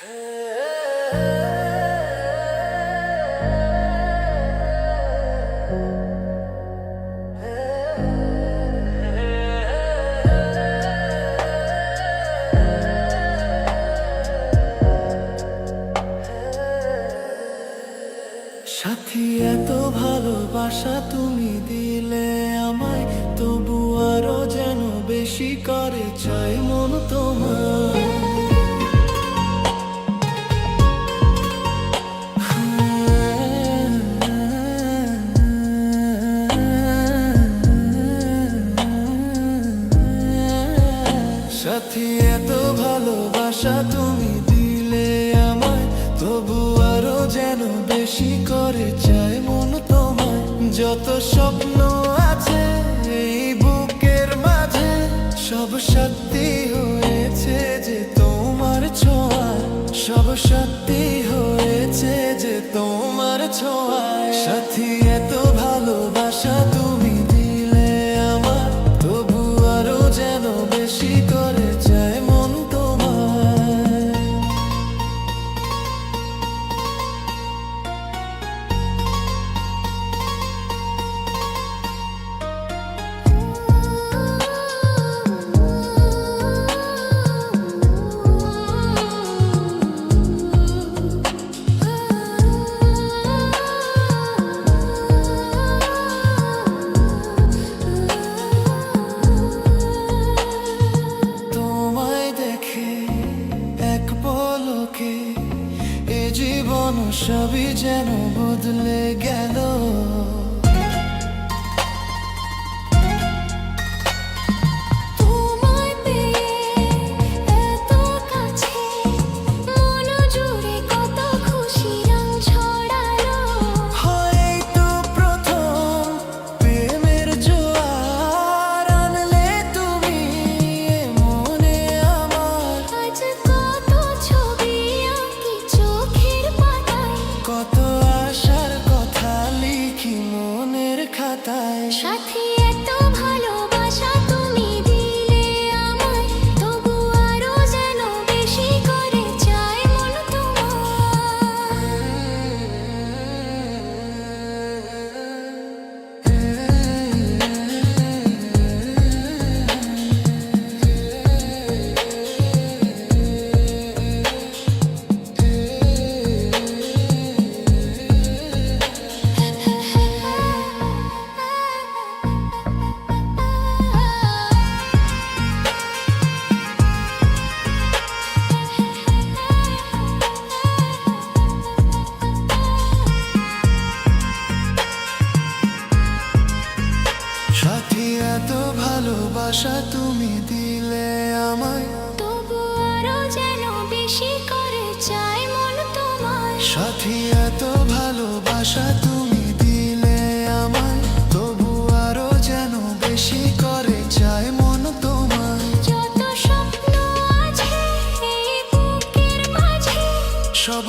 সাথী, এত ভালোবাসা তুমি দিলে আমায়, তবু আরো যেন বেশি করে চাই মন তোমার। সাথী, এত ভালোবাসা তুমি দিলে আমায়, তবু আরো যেন বেশি করে চাই মন তোমায়। যত স্বপ্ন আছে এই বুকের মাঝে, সব সত্যি হয়েছে যে তোমার ছোঁয়ায়, সব সত্যি হয়েছে যে তোমার ছোঁয়ায়। সাথী, এত ভালোবাসা তুমি দিলে আমার, তবু আরো যেন বেশি করে চাই মন তোমায়। এ জীবন সবই যেন বদলে গেল। সাথী, এত ভালোবাসা তুমি দিলে আমায়, তবু আরো যেন বেশি করে চাই মন ভালোবাসা তুমি দিলে আমায়, তবু আরো যেন বেশি করে চাই মন তোমায়। সাথী, এত ভালোবাসা তুমি দিলে আমায়, তবু আরো যেন বেশি করে চাই মন তোমায়। যত স্বপ্ন আছে এই বুকের মাঝে, সব